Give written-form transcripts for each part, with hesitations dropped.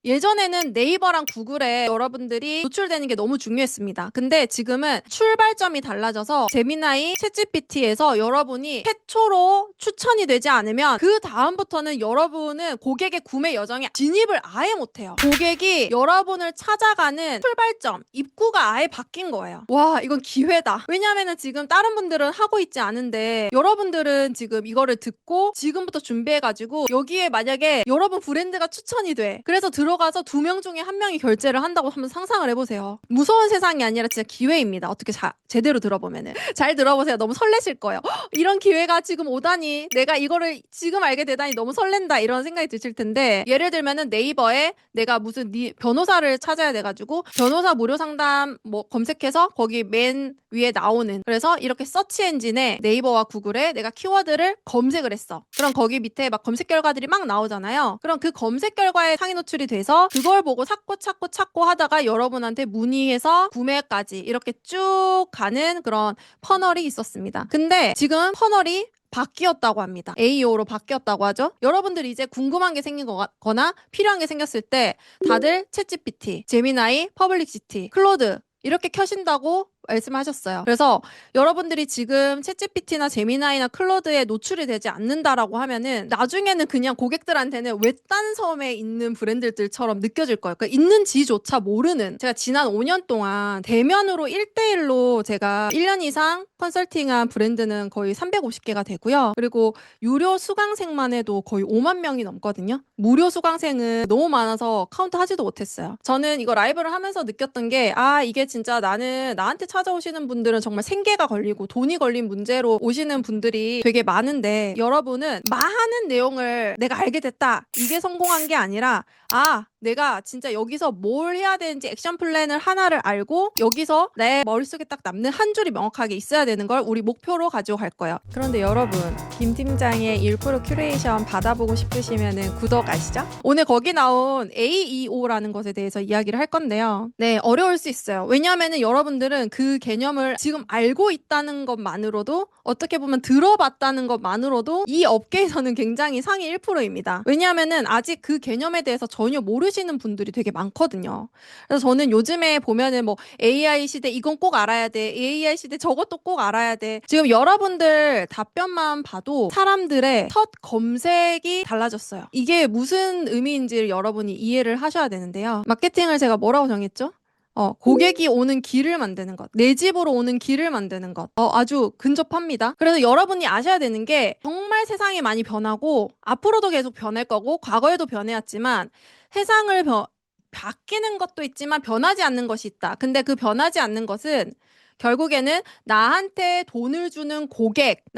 예전에는 네이버랑 구글에 여러분들이 노출되는 게 너무 중요했습니다. 근데 지금은 출발점이 달라져서 제미나이, 챗GPT에서 여러분이 최초로 추천이 되지 않으면 그 다음부터는 여러분은 고객의 구매 여정에 진입을 아예 못해요. 고객이 여러분을 찾아가는 출발점, 입구가 아예 바뀐 거예요. 와, 이건 기회다. 왜냐면은 지금 다른 분들은 하고 있지 않은데 여러분들은 지금 이거를 듣고 지금부터 준비해가지고 여기에 만약에 여러분 브랜드가 추천이 돼. 그래서 들어가서 2명 중에 1명이 결제를 한다고 한번 상상을 해보세요. 무서운 세상이 아니라 진짜 기회입니다. 어떻게 제대로 들어보면은. 잘 들어보세요. 너무 설레실 거예요. 헉, 이런 기회가 지금 오다니, 내가 이거를 지금 알게 되다니 너무 설렌다, 이런 생각이 드실 텐데, 예를 들면은 네이버에 내가 무슨 변호사를 찾아야 돼가지고 변호사 무료 상담 뭐 검색해서 거기 맨 위에 나오는, 그래서 이렇게 서치 엔진에 네이버와 구글에 내가 키워드를 검색을 했어. 그럼 거기 밑에 막 검색 결과들이 막 나오잖아요. 그럼 그 검색 결과에 상위 노출이 돼서 그걸 보고 찾고 하다가 여러분한테 문의해서 구매까지 이렇게 쭉 가는 그런 퍼널이 있었습니다. 근데 지금 퍼널이 바뀌었다고 합니다. AEO로 바뀌었다고 하죠. 여러분들이 이제 궁금한 게 생긴 거나 필요한 게 생겼을 때 다들 챗GPT, 제미나이, 퍼블릭시티, 클로드 이렇게 켜신다고 말씀하셨어요. 그래서 여러분들이 지금 챗GPT나 제미나이나 클로드에 노출이 되지 않는다라고 하면은 나중에는 그냥 고객들한테는 외딴 섬에 있는 브랜드들처럼 느껴질 거예요. 그러니까 있는지조차 모르는, 제가 지난 5년 동안 대면으로 1대1로 제가 1년 이상 컨설팅한 브랜드는 거의 350개가 되고요. 그리고 유료 수강생만 해도 거의 5만 명이 넘거든요. 무료 수강생은 너무 많아서 카운트 하지도 못했어요. 저는 이거 라이브를 하면서 느꼈던 게, 이게 진짜 나한테 찾아오시는 분들은 정말 생계가 걸리고 돈이 걸린 문제로 오시는 분들이 되게 많은데, 여러분은 많은 내용을 내가 알게 됐다, 이게 성공한 게 아니라, 내가 진짜 여기서 뭘 해야 되는지 액션 플랜을 하나를 알고 여기서 내 머릿속에 딱 남는 한 줄이 명확하게 있어야 되는 걸 우리 목표로 가지고 갈 거예요. 그런데 여러분, 김 팀장의 1% 큐레이션 받아보고 싶으시면은 구독 아시죠? 오늘 거기 나온 AEO라는 것에 대해서 이야기를 할 건데요. 네, 어려울 수 있어요. 왜냐하면은 여러분들은 그 개념을 지금 알고 있다는 것만으로도, 어떻게 보면 들어봤다는 것만으로도 이 업계에서는 굉장히 상위 1%입니다. 왜냐하면은 아직 그 개념에 대해서 전혀 모르시는 분들이 되게 많거든요. 그래서 저는 요즘에 보면은 뭐 AI 시대 이건 꼭 알아야 돼, AI 시대 저것도 꼭 알아야 돼, 지금 여러분들 답변만 봐도 사람들의 첫 검색이 달라졌어요. 이게 무슨 의미인지를 여러분이 이해를 하셔야 되는데요. 마케팅을 제가 뭐라고 정했죠? 고객이 오는 길을 만드는 것, 내 집으로 오는 길을 만드는 것. 아주 근접합니다. 그래서 여러분이 아셔야 되는 게, 정말 세상이 많이 변하고 앞으로도 계속 변할 거고 과거에도 변해왔지만 세상을 바뀌는 것도 있지만 변하지 않는 것이 있다. 근데 그 변하지 않는 것은 결국에는 나한테 돈을 주는 고객이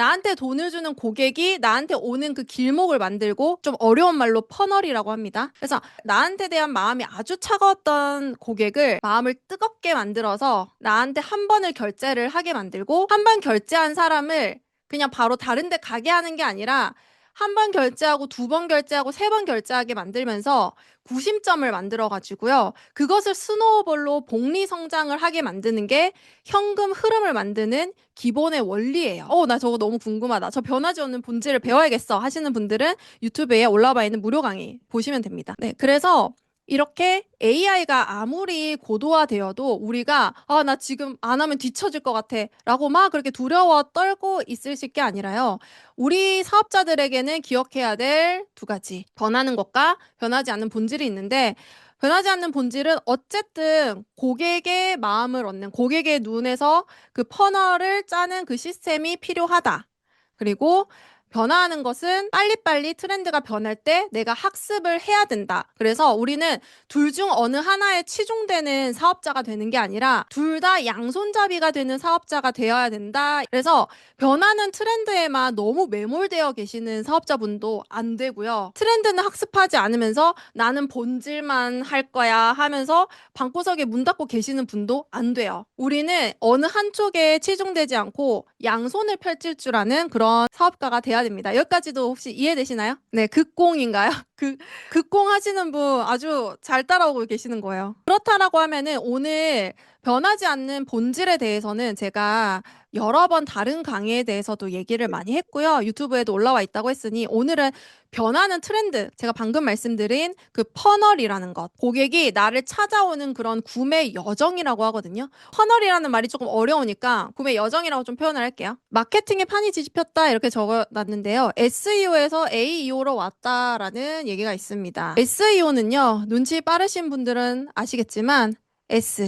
나한테 오는 그 길목을 만들고, 좀 어려운 말로 퍼널이라고 합니다. 그래서 나한테 대한 마음이 아주 차가웠던 고객을 마음을 뜨겁게 만들어서 나한테 한 번을 결제를 하게 만들고, 한 번 결제한 사람을 그냥 바로 다른 데 가게 하는 게 아니라 한 번 결제하고 2번 결제하고 3번 결제하게 만들면서 구심점을 만들어가지고요, 그것을 스노우볼로 복리 성장을 하게 만드는 게 현금 흐름을 만드는 기본의 원리예요. 나 저거 너무 궁금하다, 저 변하지 않는 본질을 배워야겠어 하시는 분들은 유튜브에 올라와 있는 무료 강의 보시면 됩니다. 네, 그래서 이렇게 AI가 아무리 고도화되어도 우리가 나 지금 안 하면 뒤처질 것 같아 라고 막 그렇게 두려워 떨고 있으실 게 아니라요, 우리 사업자들에게는 기억해야 될 2가지, 변하는 것과 변하지 않는 본질이 있는데, 변하지 않는 본질은 어쨌든 고객의 마음을 얻는, 고객의 눈에서 그 퍼널을 짜는 그 시스템이 필요하다. 그리고 변화하는 것은 빨리빨리 트렌드가 변할 때 내가 학습을 해야 된다. 그래서 우리는 둘 중 어느 하나에 치중되는 사업자가 되는 게 아니라 둘 다 양손잡이가 되는 사업자가 되어야 된다. 그래서 변하는 트렌드에만 너무 매몰되어 계시는 사업자분도 안 되고요, 트렌드는 학습하지 않으면서 나는 본질만 할 거야 하면서 방구석에 문 닫고 계시는 분도 안 돼요. 우리는 어느 한쪽에 치중되지 않고 양손을 펼칠 줄 아는 그런 사업가가 돼야 됩니다. 여기까지도 혹시 이해되시나요? 네, 극공인가요? 극공 하시는 분 아주 잘 따라오고 계시는 거예요. 그렇다라고 하면은 오늘 변하지 않는 본질에 대해서는 제가 여러 번 다른 강의에 대해서도 얘기를 많이 했고요. 유튜브에도 올라와 있다고 했으니 오늘은 변하는 트렌드, 제가 방금 말씀드린 그 퍼널이라는 것, 고객이 나를 찾아오는 그런 구매 여정이라고 하거든요. 퍼널이라는 말이 조금 어려우니까 구매 여정이라고 좀 표현을 할게요. 마케팅에 판이 뒤집혔다 이렇게 적어놨는데요. SEO에서 AEO로 왔다라는 얘기가 있습니다. SEO는요, 눈치 빠르신 분들은 아시겠지만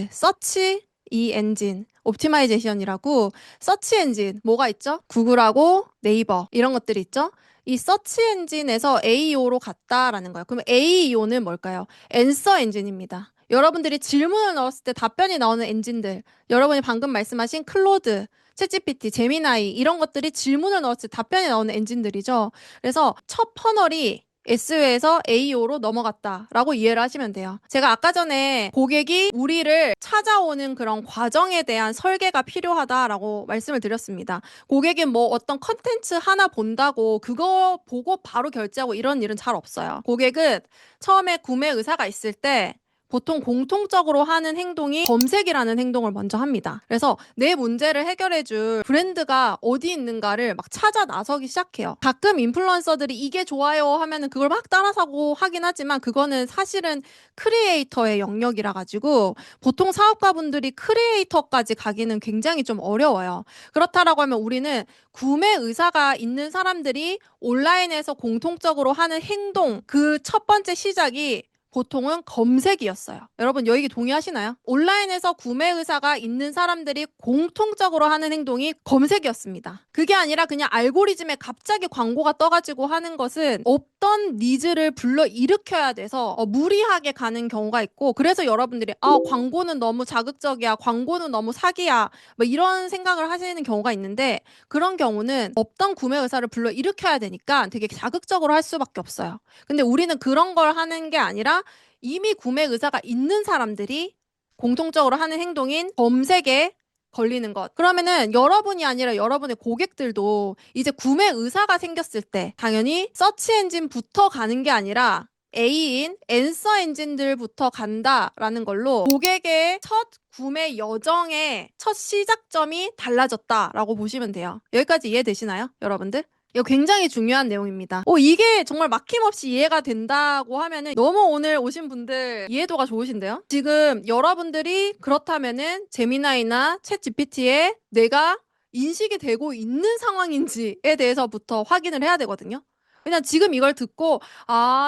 서치 엔진 옵티마이제이션이라고, 서치 엔진 뭐가 있죠? 구글하고 네이버 이런 것들이 있죠. 이 서치 엔진에서 AEO로 갔다라는 거예요. 그럼 AEO는 뭘까요? 앤서 엔진입니다. 여러분들이 질문을 넣었을 때 답변이 나오는 엔진들, 여러분이 방금 말씀하신 클로드, 챗GPT, 제미나이 이런 것들이 질문을 넣었을 때 답변이 나오는 엔진들이죠. 그래서 첫 퍼널이 SEO에서 AEO로 넘어갔다라고 이해를 하시면 돼요. 제가 아까 전에 고객이 우리를 찾아오는 그런 과정에 대한 설계가 필요하다라고 말씀을 드렸습니다. 고객이 뭐 어떤 컨텐츠 하나 본다고 그거 보고 바로 결제하고 이런 일은 잘 없어요. 고객은 처음에 구매 의사가 있을 때 보통 공통적으로 하는 행동이 검색이라는 행동을 먼저 합니다. 그래서 내 문제를 해결해줄 브랜드가 어디 있는가를 막 찾아 나서기 시작해요. 가끔 인플루언서들이 이게 좋아요 하면은 그걸 막 따라사고 하긴 하지만 그거는 사실은 크리에이터의 영역이라 가지고 보통 사업가분들이 크리에이터까지 가기는 굉장히 좀 어려워요. 그렇다라고 하면 우리는 구매 의사가 있는 사람들이 온라인에서 공통적으로 하는 행동, 그 첫 번째 시작이 보통은 검색이었어요. 여러분, 여기 동의하시나요? 온라인에서 구매 의사가 있는 사람들이 공통적으로 하는 행동이 검색이었습니다. 그게 아니라 그냥 알고리즘에 갑자기 광고가 떠가지고 하는 것은 없던 니즈를 불러일으켜야 돼서 무리하게 가는 경우가 있고, 그래서 여러분들이 광고는 너무 자극적이야, 광고는 너무 사기야, 뭐 이런 생각을 하시는 경우가 있는데, 그런 경우는 없던 구매 의사를 불러일으켜야 되니까 되게 자극적으로 할 수밖에 없어요. 근데 우리는 그런 걸 하는 게 아니라 이미 구매 의사가 있는 사람들이 공통적으로 하는 행동인 검색에 걸리는 것. 그러면은 여러분이 아니라 여러분의 고객들도 이제 구매 의사가 생겼을 때 당연히 서치 엔진부터 가는 게 아니라 A인 앤서 엔진들부터 간다라는 걸로 고객의 첫 구매 여정의 첫 시작점이 달라졌다라고 보시면 돼요. 여기까지 이해되시나요, 여러분들? 이거 굉장히 중요한 내용입니다. 이게 정말 막힘없이 이해가 된다고 하면은 너무 오늘 오신 분들 이해도가 좋으신데요? 지금 여러분들이 그렇다면은 제미나이나 챗 GPT에 내가 인식이 되고 있는 상황인지에 대해서부터 확인을 해야 되거든요. 그냥 지금 이걸 듣고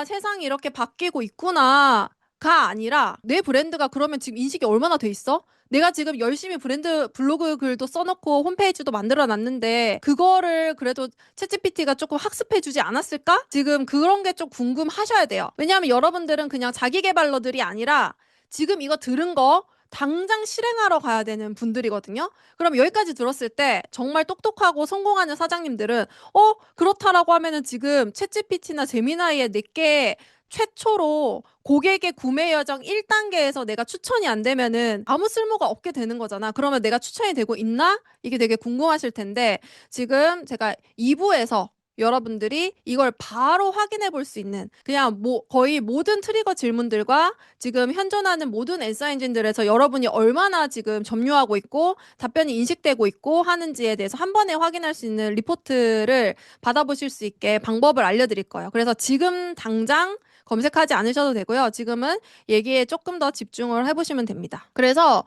세상이 이렇게 바뀌고 있구나가 아니라 내 브랜드가 그러면 지금 인식이 얼마나 돼 있어? 내가 지금 열심히 브랜드 블로그 글도 써놓고 홈페이지도 만들어 놨는데 그거를 그래도 챗GPT가 조금 학습해주지 않았을까? 지금 그런 게 좀 궁금하셔야 돼요. 왜냐하면 여러분들은 그냥 자기 개발러들이 아니라 지금 이거 들은 거 당장 실행하러 가야 되는 분들이거든요. 그럼 여기까지 들었을 때 정말 똑똑하고 성공하는 사장님들은 그렇다라고 하면은 지금 챗GPT나 제미나이의 내게 최초로 고객의 구매 여정 1단계에서 내가 추천이 안 되면은 아무 쓸모가 없게 되는 거잖아. 그러면 내가 추천이 되고 있나? 이게 되게 궁금하실 텐데 지금 제가 2부에서 여러분들이 이걸 바로 확인해 볼 수 있는 그냥 거의 모든 트리거 질문들과 지금 현존하는 모든 앤서 엔진들에서 여러분이 얼마나 지금 점유하고 있고 답변이 인식되고 있고 하는지에 대해서 한 번에 확인할 수 있는 리포트를 받아보실 수 있게 방법을 알려드릴 거예요. 그래서 지금 당장 검색하지 않으셔도 되고요. 지금은 얘기에 조금 더 집중을 해보시면 됩니다. 그래서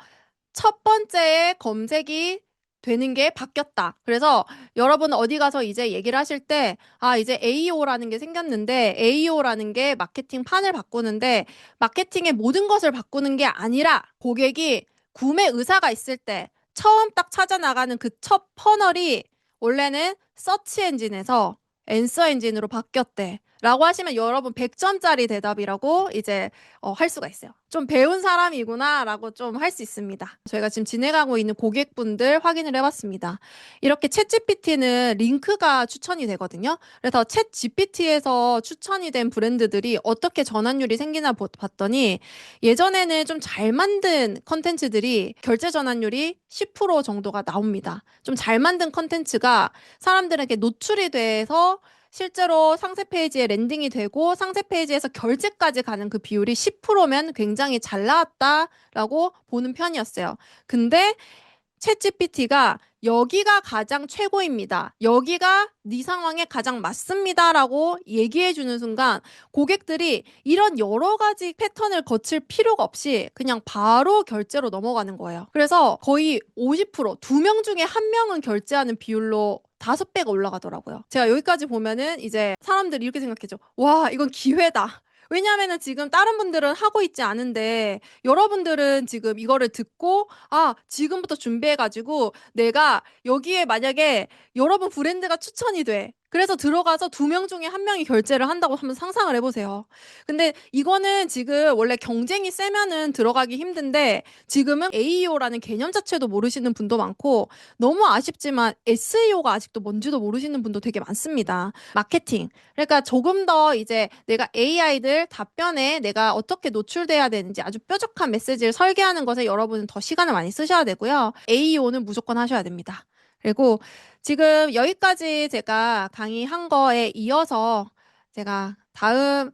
첫 번째의 검색이 되는 게 바뀌었다. 그래서 여러분 어디 가서 이제 얘기를 하실 때 이제 AEO라는 게 생겼는데 AEO라는 게 마케팅 판을 바꾸는데 마케팅의 모든 것을 바꾸는 게 아니라 고객이 구매 의사가 있을 때 처음 딱 찾아 나가는 그 첫 퍼널이 원래는 서치 엔진에서 앤서 엔진으로 바뀌었대. 라고 하시면 여러분 100점짜리 대답이라고 이제 할 수가 있어요. 좀 배운 사람이구나 라고 좀 할 수 있습니다. 저희가 지금 진행하고 있는 고객분들 확인을 해봤습니다. 이렇게 챗 GPT는 링크가 추천이 되거든요. 그래서 챗 GPT에서 추천이 된 브랜드들이 어떻게 전환율이 생기나 봤더니 예전에는 좀 잘 만든 컨텐츠들이 결제 전환율이 10% 정도가 나옵니다. 좀 잘 만든 컨텐츠가 사람들에게 노출이 돼서 실제로 상세 페이지에 랜딩이 되고 상세 페이지에서 결제까지 가는 그 비율이 10%면 굉장히 잘 나왔다라고 보는 편이었어요. 근데 챗GPT가 여기가 가장 최고입니다. 여기가 네 상황에 가장 맞습니다라고 얘기해 주는 순간 고객들이 이런 여러 가지 패턴을 거칠 필요가 없이 그냥 바로 결제로 넘어가는 거예요. 그래서 거의 50%, 2명 중에 1명은 결제하는 비율로 5배가 올라가더라고요. 제가 여기까지 보면은 이제 사람들이 이렇게 생각했죠. 와, 이건 기회다. 왜냐하면은 지금 다른 분들은 하고 있지 않은데 여러분들은 지금 이거를 듣고 지금부터 준비해가지고 내가 여기에 만약에 여러분 브랜드가 추천이 돼. 그래서 들어가서 2명 중에 1명이 결제를 한다고 한번 상상을 해보세요. 근데 이거는 지금 원래 경쟁이 세면은 들어가기 힘든데 지금은 AEO라는 개념 자체도 모르시는 분도 많고 너무 아쉽지만 SEO가 아직도 뭔지도 모르시는 분도 되게 많습니다. 마케팅. 그러니까 조금 더 이제 내가 AI들 답변에 내가 어떻게 노출돼야 되는지 아주 뾰족한 메시지를 설계하는 것에 여러분은 더 시간을 많이 쓰셔야 되고요. AEO는 무조건 하셔야 됩니다. 그리고 지금 여기까지 제가 강의한 거에 이어서 제가 다음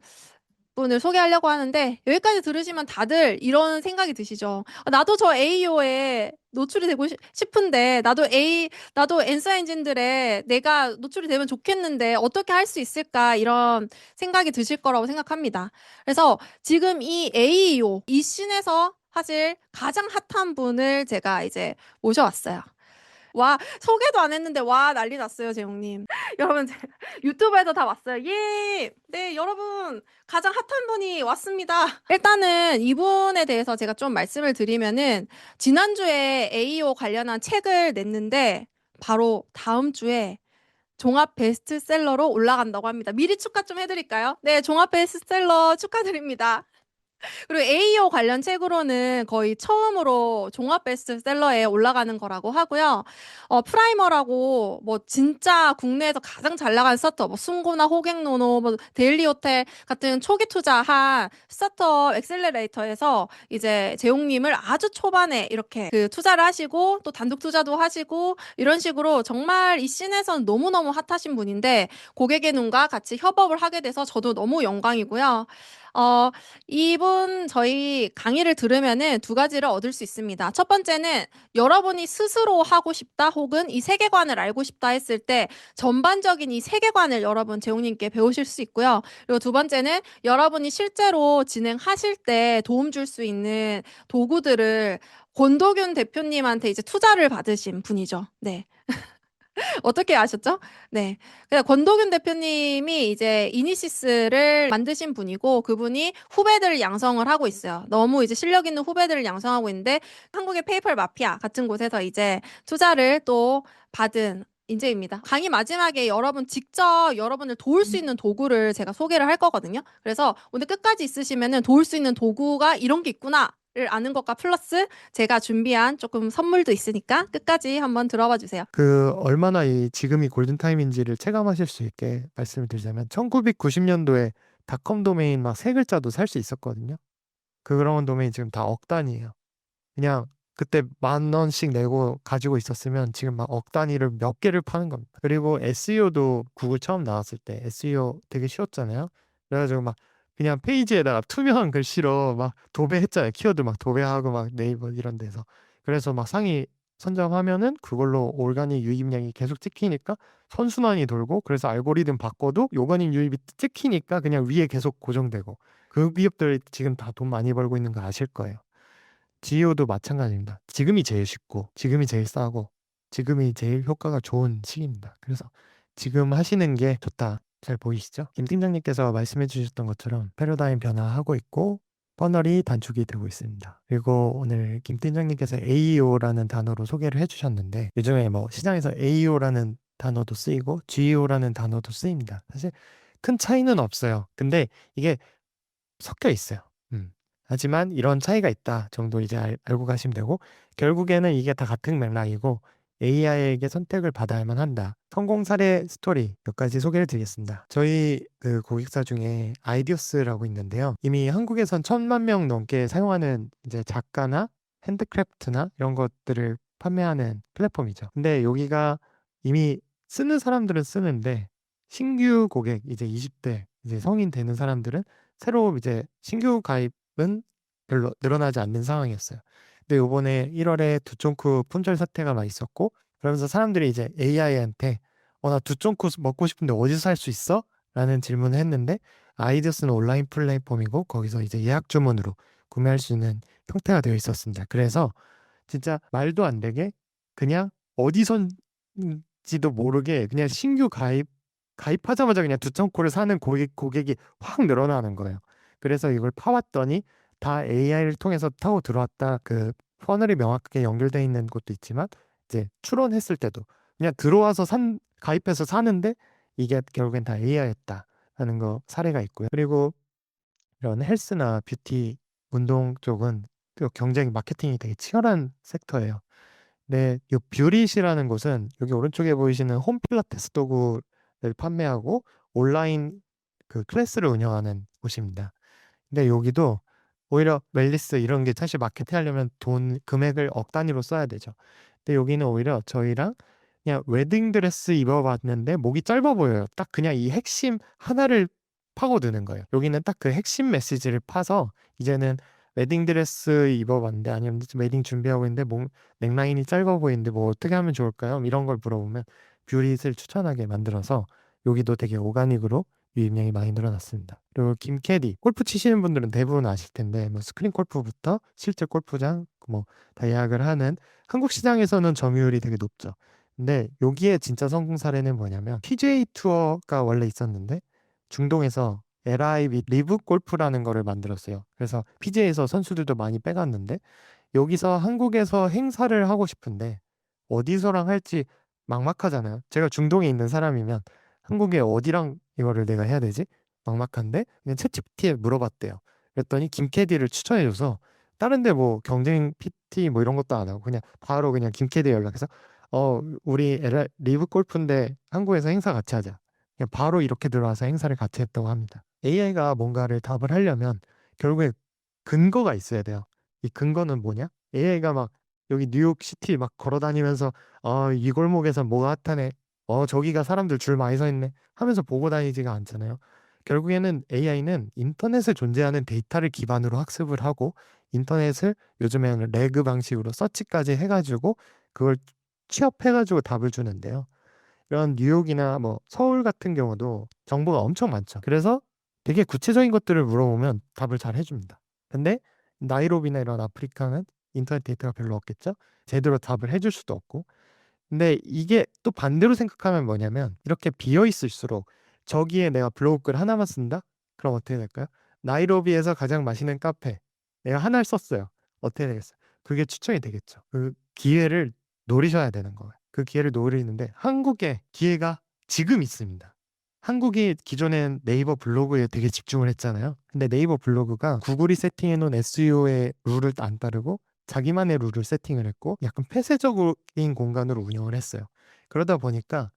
분을 소개하려고 하는데 여기까지 들으시면 다들 이런 생각이 드시죠. 나도 저 AEO에 노출이 되고 싶은데 나도 엔서 엔진들에 내가 노출이 되면 좋겠는데 어떻게 할 수 있을까 이런 생각이 드실 거라고 생각합니다. 그래서 지금 이 AEO 이 씬에서 사실 가장 핫한 분을 제가 이제 모셔왔어요. 와, 소개도 안 했는데, 와, 난리 났어요, 재용님. 여러분, 유튜브에도 다 왔어요. 예! 네, 여러분, 가장 핫한 분이 왔습니다. 일단은 이분에 대해서 제가 좀 말씀을 드리면은, 지난주에 AEO 관련한 책을 냈는데, 바로 다음 주에 종합 베스트셀러로 올라간다고 합니다. 미리 축하 좀 해드릴까요? 네, 종합 베스트셀러 축하드립니다. 그리고 AEO 관련 책으로는 거의 처음으로 종합 베스트셀러에 올라가는 거라고 하고요. 프라이머라고 뭐 진짜 국내에서 가장 잘 나가는 스타트업, 뭐 숨고나 호갱노노, 뭐 데일리호텔 같은 초기 투자한 스타트업 엑셀러레이터에서 이제 재용님을 아주 초반에 이렇게 그 투자를 하시고 또 단독 투자도 하시고 이런 식으로 정말 이 씬에서는 너무너무 핫하신 분인데 고객의 눈과 같이 협업을 하게 돼서 저도 너무 영광이고요. 이분 저희 강의를 들으면은 2가지를 얻을 수 있습니다. 첫 번째는 여러분이 스스로 하고 싶다 혹은 이 세계관을 알고 싶다 했을 때 전반적인 이 세계관을 여러분 재용님께 배우실 수 있고요. 그리고 2번째는 여러분이 실제로 진행하실 때 도움 줄 수 있는 도구들을 권도균 대표님한테 이제 투자를 받으신 분이죠. 네. 어떻게 아셨죠? 네. 그래서 권도균 대표님이 이제 이니시스를 만드신 분이고 그분이 후배들 양성을 하고 있어요. 너무 이제 실력 있는 후배들을 양성하고 있는데 한국의 페이펄 마피아 같은 곳에서 이제 투자를 또 받은 인재입니다. 강의 마지막에 여러분 직접 여러분을 도울 수 있는 도구를 제가 소개를 할 거거든요. 그래서 오늘 끝까지 있으시면은 도울 수 있는 도구가 이런 게 있구나. 를 아는 것과 플러스 제가 준비한 조금 선물도 있으니까 끝까지 한번 들어봐 주세요. 얼마나 지금이 골든타임인지를 체감하실 수 있게 말씀을 드리자면 1990년도에 닷컴 도메인 막 3글자도 살 수 있었거든요. 그런 도메인 지금 다 억 단위예요. 그냥 그때 10,000원씩 내고 가지고 있었으면 지금 막 억 단위를 몇 개를 파는 겁니다. 그리고 SEO도 구글 처음 나왔을 때 SEO 되게 쉬웠잖아요. 그래가지고 막 그냥 페이지에다가 투명한 글씨로 막 도배했잖아요. 키워드 막 도배하고 막 네이버 이런 데서. 그래서 막 상위 선점하면은 그걸로 올가닉 유입량이 계속 찍히니까 선순환이 돌고 그래서 알고리즘 바꿔도 요가닉 유입이 찍히니까 그냥 위에 계속 고정되고 그 기업들 지금 다 돈 많이 벌고 있는 거 아실 거예요. GEO도 마찬가지입니다. 지금이 제일 쉽고 지금이 제일 싸고 지금이 제일 효과가 좋은 시기입니다. 그래서 지금 하시는 게 좋다. 잘 보이시죠? 김 팀장님께서 말씀해 주셨던 것처럼 패러다임 변화하고 있고 퍼널이 단축이 되고 있습니다. 그리고 오늘 김 팀장님께서 AEO라는 단어로 소개를 해주셨는데 요즘에 뭐 시장에서 AEO라는 단어도 쓰이고 GEO라는 단어도 쓰입니다. 사실 큰 차이는 없어요. 근데 이게 섞여 있어요. 하지만 이런 차이가 있다 정도 이제 알고 가시면 되고 결국에는 이게 다 같은 맥락이고 AI에게 선택을 받아야만 한다. 성공 사례 스토리 몇 가지 소개를 드리겠습니다. 저희 그 고객사 중에 아이디어스라고 있는데요. 이미 한국에선 1,000만 명 넘게 사용하는 이제 작가나 핸드크래프트나 이런 것들을 판매하는 플랫폼이죠. 근데 여기가 이미 쓰는 사람들은 쓰는데 신규 고객 이제 20대 이제 성인 되는 사람들은 새로 이제 신규 가입은 별로 늘어나지 않는 상황이었어요. 근데 요번에 1월에 두쫑쿠 품절 사태가 막 있었고 그러면서 사람들이 이제 AI한테 나 두쫑쿠 먹고 싶은데 어디서 살 수 있어? 라는 질문을 했는데 아이디어스는 온라인 플랫폼이고 거기서 이제 예약 주문으로 구매할 수 있는 형태가 되어 있었습니다. 그래서 진짜 말도 안 되게 그냥 어디선지도 모르게 그냥 신규 가입하자마자 그냥 두천코를 사는 고객이 확 늘어나는 거예요. 그래서 이걸 파왔더니 다 AI를 통해서 타고 들어왔다. 그 퍼널이 명확하게 연결되어 있는 곳도 있지만 이제 추론했을 때도 그냥 들어와서 가입해서 사는데 이게 결국엔 다 AI였다라는 거 사례가 있고요. 그리고 이런 헬스나 뷰티, 운동 쪽은 또 경쟁 마케팅이 되게 치열한 섹터예요. 네, 이 뷰릿이라는 곳은 여기 오른쪽에 보이시는 홈 필라테스 도구를 판매하고 온라인 그 클래스를 운영하는 곳입니다. 근데 여기도 오히려 웰니스 이런 게 사실 마케팅 하려면 금액을 억 단위로 써야 되죠. 근데 여기는 오히려 저희랑 그냥 웨딩드레스 입어봤는데 목이 짧아 보여요. 딱 그냥 이 핵심 하나를 파고드는 거예요. 여기는 딱 그 핵심 메시지를 파서 이제는 웨딩드레스 입어봤는데 아니면 웨딩 준비하고 있는데 목 넥라인이 짧아 보이는데 뭐 어떻게 하면 좋을까요? 이런 걸 물어보면 뷰릿을 추천하게 만들어서 여기도 되게 오가닉으로 유입량이 많이 늘어났습니다. 그리고 김캐디 골프 치시는 분들은 대부분 아실 텐데 뭐 스크린 골프부터 실제 골프장 뭐 다 예약을 하는 한국 시장에서는 점유율이 되게 높죠. 근데 여기에 진짜 성공 사례는 뭐냐면 PGA 투어가 원래 있었는데 중동에서 LIV 리브 골프라는 거를 만들었어요. 그래서 PGA에서 선수들도 많이 빼갔는데 여기서 한국에서 행사를 하고 싶은데 어디서랑 할지 막막하잖아요. 제가 중동에 있는 사람이면 한국에 어디랑 이거를 내가 해야 되지? 막막한데 그냥 챗GPT에 물어봤대요. 그랬더니 김캐디를 추천해줘서 다른데 뭐 경쟁 PT 뭐 이런 것도 안 하고 그냥 바로 그냥 김캐디 연락해서 우리 리브 골프인데 한국에서 행사 같이 하자. 그냥 바로 이렇게 들어와서 행사를 같이 했다고 합니다. AI가 뭔가를 답을 하려면 결국에 근거가 있어야 돼요. 이 근거는 뭐냐? AI가 막 여기 뉴욕시티 막 걸어 다니면서 이 골목에서 뭐가 핫하네. 저기가 사람들 줄 많이 서 있네. 하면서 보고 다니지가 않잖아요. 결국에는 AI는 인터넷에 존재하는 데이터를 기반으로 학습을 하고 인터넷을 요즘에는 레그 방식으로 서치까지 해가지고 그걸 취합해가지고 답을 주는데요. 이런 뉴욕이나 뭐 서울 같은 경우도 정보가 엄청 많죠. 그래서 되게 구체적인 것들을 물어보면 답을 잘 해줍니다. 근데 나이로비나 이런 아프리카는 인터넷 데이터가 별로 없겠죠? 제대로 답을 해줄 수도 없고. 근데 이게 또 반대로 생각하면 뭐냐면 이렇게 비어 있을수록 저기에 내가 블로그 글 하나만 쓴다? 그럼 어떻게 될까요? 나이로비에서 가장 맛있는 카페. 내가 하나를 썼어요. 어떻게 되겠어요? 그게 추천이 되겠죠. 그 기회를 노리셔야 되는 거예요. 그 기회를 노리는데 한국에 기회가 지금 있습니다. 한국이 기존엔 네이버 블로그에 되게 집중을 했잖아요. 근데 네이버 블로그가 구글이 세팅해 놓은 SEO의 룰을 안 따르고 자기만의 룰을 세팅을 했고 약간 폐쇄적인 공간으로 운영을 했어요. 그러다 보니까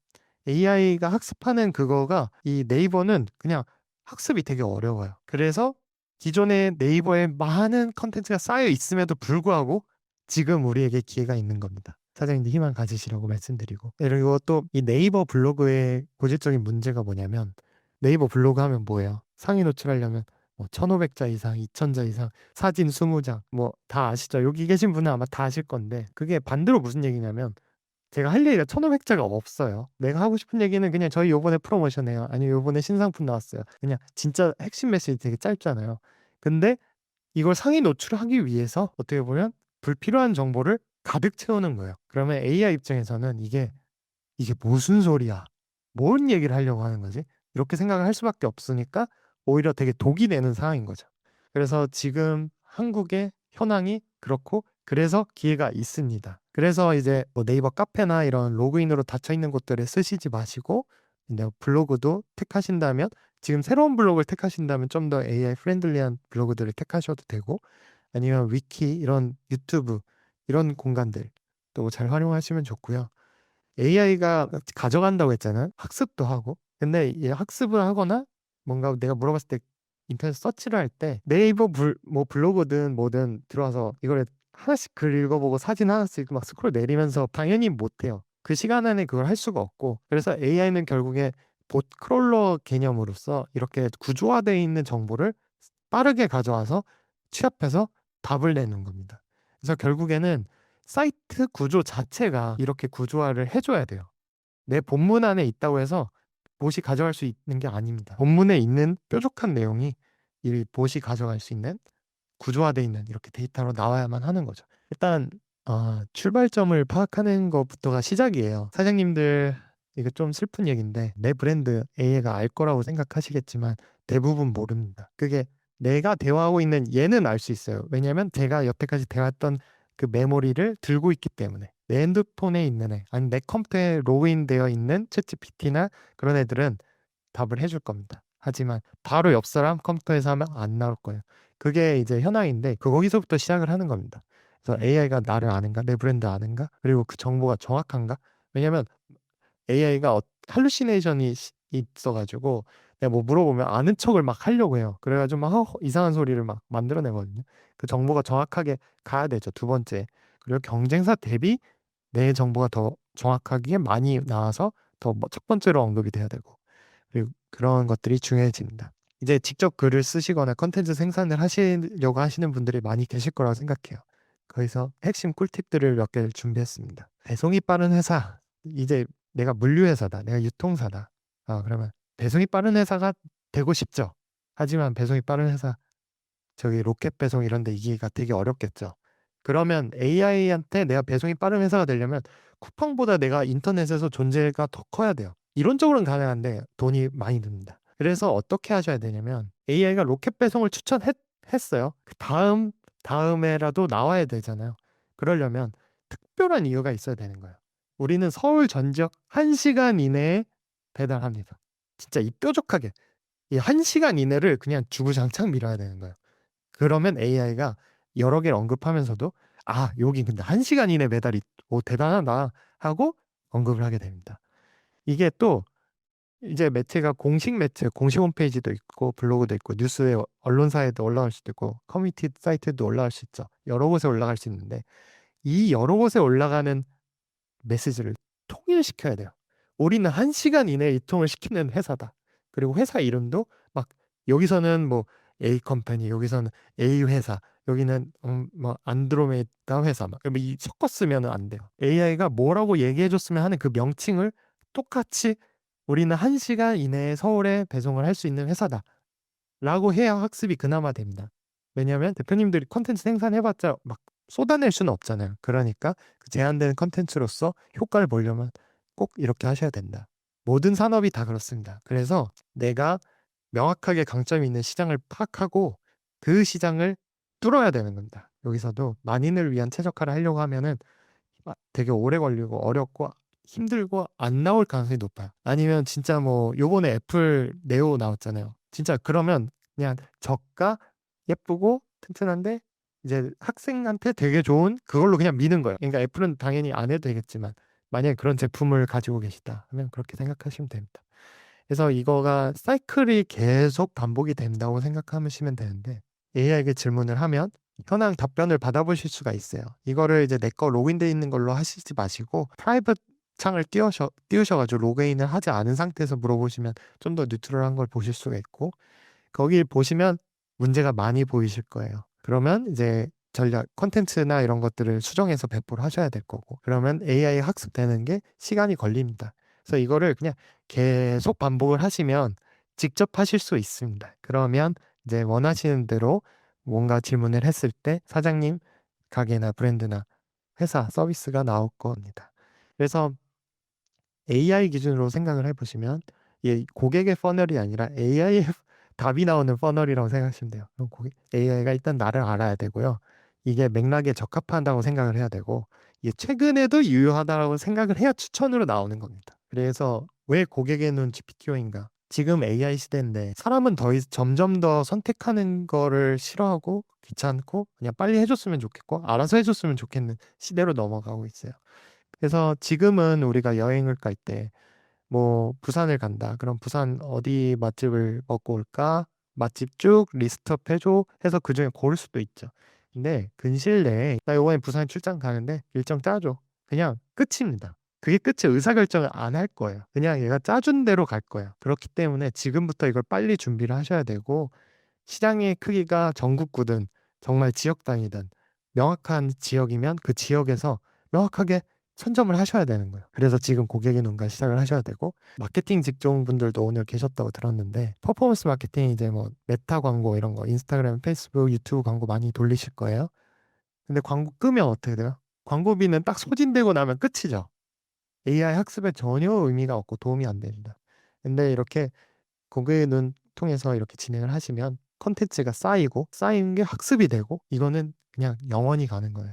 AI가 학습하는 그거가 이 네이버는 그냥 학습이 되게 어려워요. 그래서 기존의 네이버에 많은 컨텐츠가 쌓여 있음에도 불구하고 지금 우리에게 기회가 있는 겁니다. 사장님도 희망 가지시라고 말씀드리고. 그리고 또 이 네이버 블로그의 고질적인 문제가 뭐냐면 네이버 블로그 하면 뭐예요? 상위 노출하려면 뭐 1,500자 이상, 2,000자 이상, 사진 20장 뭐 다 아시죠? 여기 계신 분은 아마 다 아실 건데 그게 반대로 무슨 얘기냐면 제가 할 얘기가 1,500자가 없어요. 내가 하고 싶은 얘기는 그냥 저희 요번에 프로모션해요. 아니면 요번에 신상품 나왔어요. 그냥 진짜 핵심 메시지 되게 짧잖아요. 근데 이걸 상위 노출하기 위해서 어떻게 보면 불필요한 정보를 가득 채우는 거예요. 그러면 AI 입장에서는 이게 무슨 소리야? 뭔 얘기를 하려고 하는 거지? 이렇게 생각을 할 수밖에 없으니까 오히려 되게 독이 되는 상황인 거죠. 그래서 지금 한국의 현황이 그렇고 그래서 기회가 있습니다. 그래서 이제 뭐 네이버 카페나 이런 로그인으로 닫혀 있는 곳들을 쓰시지 마시고 이제 블로그도 택하신다면 지금 새로운 블로그를 택하신다면 좀 더 AI 프렌들리한 블로그들을 택하셔도 되고 아니면 위키 이런 유튜브 이런 공간들 또 잘 활용하시면 좋고요. AI가 가져간다고 했잖아요. 학습도 하고. 근데 이 학습을 하거나 뭔가 내가 물어봤을 때 인터넷 서치를 할 때 네이버 뭐 블로그든 뭐든 들어와서 이걸 하나씩 글 읽어보고 사진 하나씩 막 스크롤 내리면서 당연히 못해요. 그 시간 안에 그걸 할 수가 없고 그래서 AI는 결국에 봇 크롤러 개념으로서 이렇게 구조화되어 있는 정보를 빠르게 가져와서 취합해서 답을 내는 겁니다. 그래서 결국에는 사이트 구조 자체가 이렇게 구조화를 해줘야 돼요. 내 본문 안에 있다고 해서 봇이 가져갈 수 있는 게 아닙니다. 본문에 있는 뾰족한 내용이 이 봇이 가져갈 수 있는 구조화되어 있는 이렇게 데이터로 나와야만 하는 거죠. 일단 출발점을 파악하는 것부터가 시작이에요. 사장님들 이거 좀 슬픈 얘기인데 내 브랜드 A가 알 거라고 생각하시겠지만 대부분 모릅니다. 그게 내가 대화하고 있는 얘는 알 수 있어요. 왜냐하면 제가 여태까지 대화했던 그 메모리를 들고 있기 때문에. 내 핸드폰에 있는 애 아니 내 컴퓨터에 로그인되어 있는 챗GPT나 그런 애들은 답을 해줄 겁니다. 하지만 바로 옆 사람 컴퓨터에서 하면 안 나올 거예요. 그게 이제 현황인데 거기서부터 시작을 하는 겁니다. 그래서 AI가 나를 아는가? 내 브랜드 아는가? 그리고 그 정보가 정확한가? 왜냐면 AI가 할루시네이션이 있어가지고 내가 뭐 물어보면 아는 척을 막 하려고 해요. 그래가지고 막 이상한 소리를 막 만들어내거든요. 그 정보가 정확하게 가야 되죠. 두 번째. 그리고 경쟁사 대비 내 정보가 더 정확하게 많이 나와서 더 첫 번째로 언급이 돼야 되고 그리고 그런 것들이 중요해집니다. 이제 직접 글을 쓰시거나 컨텐츠 생산을 하시려고 하시는 분들이 많이 계실 거라고 생각해요. 거기서 핵심 꿀팁들을 몇 개를 준비했습니다. 배송이 빠른 회사. 이제 내가 물류회사다. 내가 유통사다. 그러면 배송이 빠른 회사가 되고 싶죠. 하지만 배송이 빠른 회사, 저기 로켓 배송 이런 데 이기가 되게 어렵겠죠. 그러면 AI한테 내가 배송이 빠른 회사가 되려면 쿠팡보다 내가 인터넷에서 존재가 더 커야 돼요. 이론적으로는 가능한데 돈이 많이 듭니다. 그래서 어떻게 하셔야 되냐면 AI가 로켓 배송을 추천했어요. 그 다음에라도 나와야 되잖아요. 그러려면 특별한 이유가 있어야 되는 거예요. 우리는 서울 전 지역 1시간 이내에 배달합니다. 진짜 이 뾰족하게 이 1시간 이내를 그냥 주구장창 밀어야 되는 거예요. 그러면 AI가 여러 개를 언급하면서도 여기 근데 1시간 이내 배달이 대단하다 하고 언급을 하게 됩니다. 이게 또 이제 매체가 공식 매체, 공식 홈페이지도 있고 블로그도 있고 뉴스에 언론사에도 올라갈 수도 있고 커뮤니티 사이트에도 올라갈 수 있죠. 여러 곳에 올라갈 수 있는데 이 여러 곳에 올라가는 메시지를 통일시켜야 돼요. 우리는 1시간 이내에 이통을 시키는 회사다. 그리고 회사 이름도 막 여기서는 뭐 A 컴퍼니, 여기서는 A 회사, 여기는 뭐 안드로메다 회사 막 이 섞어 쓰면 안 돼요. AI가 뭐라고 얘기해 줬으면 하는 그 명칭을 똑같이 우리는 1시간 이내에 서울에 배송을 할 수 있는 회사다. 라고 해야 학습이 그나마 됩니다. 왜냐하면 대표님들이 컨텐츠 생산해봤자 막 쏟아낼 수는 없잖아요. 그러니까 그 제한된 컨텐츠로서 효과를 보려면 꼭 이렇게 하셔야 된다. 모든 산업이 다 그렇습니다. 그래서 내가 명확하게 강점이 있는 시장을 파악하고 그 시장을 뚫어야 되는 겁니다. 여기서도 만인을 위한 최적화를 하려고 하면은 되게 오래 걸리고 어렵고 힘들고 안 나올 가능성이 높아요. 아니면 진짜 뭐 요번에 애플 네오 나왔잖아요. 진짜 그러면 그냥 저가 예쁘고 튼튼한데 이제 학생한테 되게 좋은 그걸로 그냥 미는 거예요. 그러니까 애플은 당연히 안 해도 되겠지만 만약에 그런 제품을 가지고 계시다 하면 그렇게 생각하시면 됩니다. 그래서 이거가 사이클이 계속 반복이 된다고 생각하시면 되는데 AI에게 질문을 하면 현황 답변을 받아보실 수가 있어요. 이거를 이제 내 거 로그인돼 있는 걸로 하시지 마시고 프라이빗 창을 띄우셔가지고 로그인을 하지 않은 상태에서 물어보시면 좀 더 뉴트럴한 걸 보실 수가 있고 거기 보시면 문제가 많이 보이실 거예요. 그러면 이제 전략 콘텐츠나 이런 것들을 수정해서 배포를 하셔야 될 거고 그러면 AI 학습되는 게 시간이 걸립니다. 그래서 이거를 그냥 계속 반복을 하시면 직접 하실 수 있습니다. 그러면 이제 원하시는 대로 뭔가 질문을 했을 때 사장님 가게나 브랜드나 회사 서비스가 나올 겁니다. 그래서 AI 기준으로 생각을 해보시면 이 고객의 퍼널이 아니라 AI의 답이 나오는 퍼널이라고 생각하시면 돼요. 그럼 AI가 일단 나를 알아야 되고요. 이게 맥락에 적합한다고 생각을 해야 되고 이게 최근에도 유효하다고 생각을 해야 추천으로 나오는 겁니다. 그래서 왜 고객의 눈 GPTO인가? 지금 AI 시대인데 사람은 점점 더 선택하는 거를 싫어하고 귀찮고 그냥 빨리 해줬으면 좋겠고 알아서 해줬으면 좋겠는 시대로 넘어가고 있어요. 그래서 지금은 우리가 여행을 갈 때 뭐 부산을 간다. 그럼 부산 어디 맛집을 먹고 올까? 맛집 쭉 리스트업 해줘 해서 그중에 고를 수도 있죠. 근데 근실 내에 나 이번에 부산 출장 가는데 일정 짜줘. 그냥 끝입니다. 그게 끝에 의사결정을 안 할 거예요. 그냥 얘가 짜준 대로 갈 거예요. 그렇기 때문에 지금부터 이걸 빨리 준비를 하셔야 되고 시장의 크기가 전국구든 정말 지역단위든 명확한 지역이면 그 지역에서 명확하게 선점을 하셔야 되는 거예요. 그래서 지금 고객의 눈과 시작을 하셔야 되고 마케팅 직종분들도 오늘 계셨다고 들었는데 퍼포먼스 마케팅 이제 뭐 메타 광고 이런 거 인스타그램, 페이스북, 유튜브 광고 많이 돌리실 거예요. 근데 광고 끄면 어떻게 돼요? 광고비는 딱 소진되고 나면 끝이죠. AI 학습에 전혀 의미가 없고 도움이 안 됩니다. 근데 이렇게 고객의 눈 통해서 이렇게 진행을 하시면 컨텐츠가 쌓이고 쌓이는 게 학습이 되고 이거는 그냥 영원히 가는 거예요.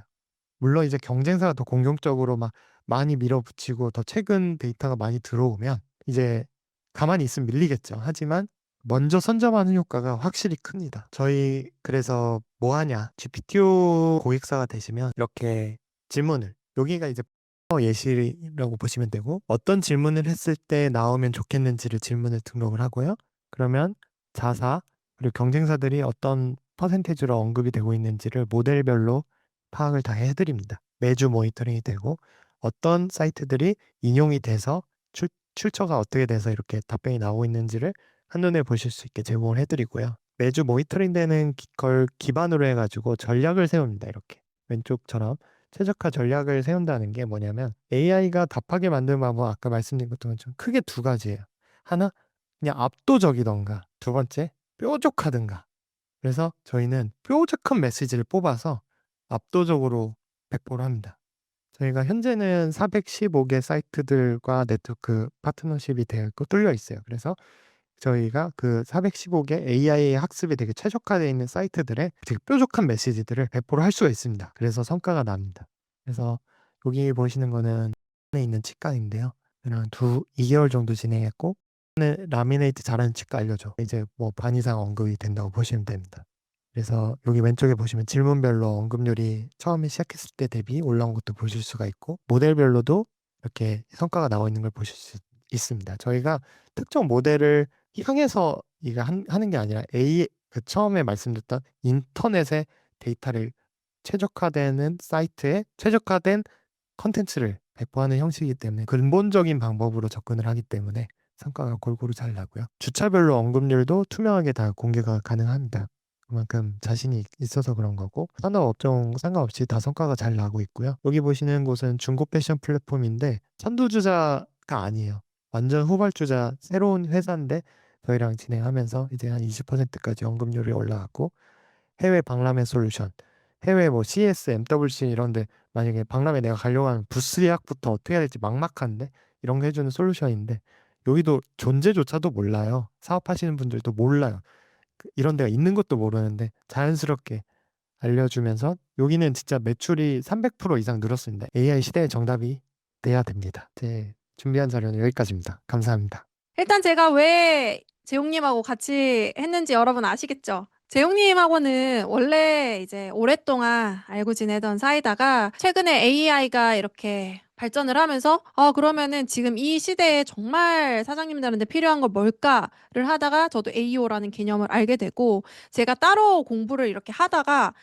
물론 이제 경쟁사가 더 공격적으로 막 많이 밀어붙이고 더 최근 데이터가 많이 들어오면 이제 가만히 있으면 밀리겠죠. 하지만 먼저 선점하는 효과가 확실히 큽니다. 저희 그래서 뭐 하냐 GPTO 고객사가 되시면 이렇게 질문을 여기가 이제 예시라고 보시면 되고 어떤 질문을 했을 때 나오면 좋겠는지를 질문을 등록을 하고요. 그러면 자사 그리고 경쟁사들이 어떤 퍼센테이지로 언급이 되고 있는지를 모델별로 파악을 다 해드립니다. 매주 모니터링이 되고 어떤 사이트들이 인용이 돼서 출처가 어떻게 돼서 이렇게 답변이 나오고 있는지를 한눈에 보실 수 있게 제공을 해드리고요. 매주 모니터링 되는 걸 기반으로 해가지고 전략을 세웁니다. 이렇게 왼쪽처럼 최적화 전략을 세운다는 게 뭐냐면 AI가 답하게 만드는 방법은 아까 말씀드린 것처럼 좀 크게 두 가지예요. 하나 그냥 압도적이던가 두 번째 뾰족하든가. 그래서 저희는 뾰족한 메시지를 뽑아서 압도적으로 배포를 합니다. 저희가 현재는 415개 사이트들과 네트워크 파트너십이 되어 있고 뚫려 있어요. 그래서 저희가 그 415개 AI 학습이 되게 최적화되어 있는 사이트들에 되게 뾰족한 메시지들을 배포를 할 수가 있습니다. 그래서 성과가 납니다. 그래서 여기 보시는 거는 안에 있는 치과인데요. 그냥 2개월 정도 진행했고 라미네이트 잘하는 치과 알려줘. 이제 뭐 반 이상 언급이 된다고 보시면 됩니다. 그래서 여기 왼쪽에 보시면 질문별로 언급률이 처음에 시작했을 때 대비 올라온 것도 보실 수가 있고 모델별로도 이렇게 성과가 나와 있는 걸 보실 수 있습니다. 저희가 특정 모델을 향해서 이거 하는 게 아니라 그 처음에 말씀드렸던 인터넷의 데이터를 최적화되는 사이트에 최적화된 컨텐츠를 배포하는 형식이기 때문에 근본적인 방법으로 접근을 하기 때문에 성과가 골고루 잘 나고요. 주차별로 언급률도 투명하게 다 공개가 가능합니다. 그만큼 자신이 있어서 그런 거고 산업 업종 상관없이 다 성과가 잘 나고 있고요. 여기 보시는 곳은 중고 패션 플랫폼인데 선두주자가 아니에요. 완전 후발주자 새로운 회사인데 저희랑 진행하면서 이제 한 20%까지 언급률이 올라갔고 해외 박람회 솔루션 해외 뭐 CS, MWC 이런데 만약에 박람회 내가 가려고 하면 부스 예약부터 어떻게 해야 될지 막막한데 이런 거 해주는 솔루션인데 여기도 존재조차도 몰라요. 사업하시는 분들도 몰라요. 이런 데가 있는 것도 모르는데 자연스럽게 알려주면서 여기는 진짜 매출이 300% 이상 늘었습니다. AI 시대의 정답이 돼야 됩니다. 제 준비한 자료는 여기까지입니다. 감사합니다. 일단 제가 왜 재용님하고 같이 했는지 여러분 아시겠죠? 재용님하고는 원래 이제 오랫동안 알고 지내던 사이다가 최근에 AI가 이렇게 발전을 하면서 그러면은 지금 이 시대에 정말 사장님들한테 필요한 건 뭘까를 하다가 저도 AO라는 개념을 알게 되고 제가 따로 공부를 이렇게 하다가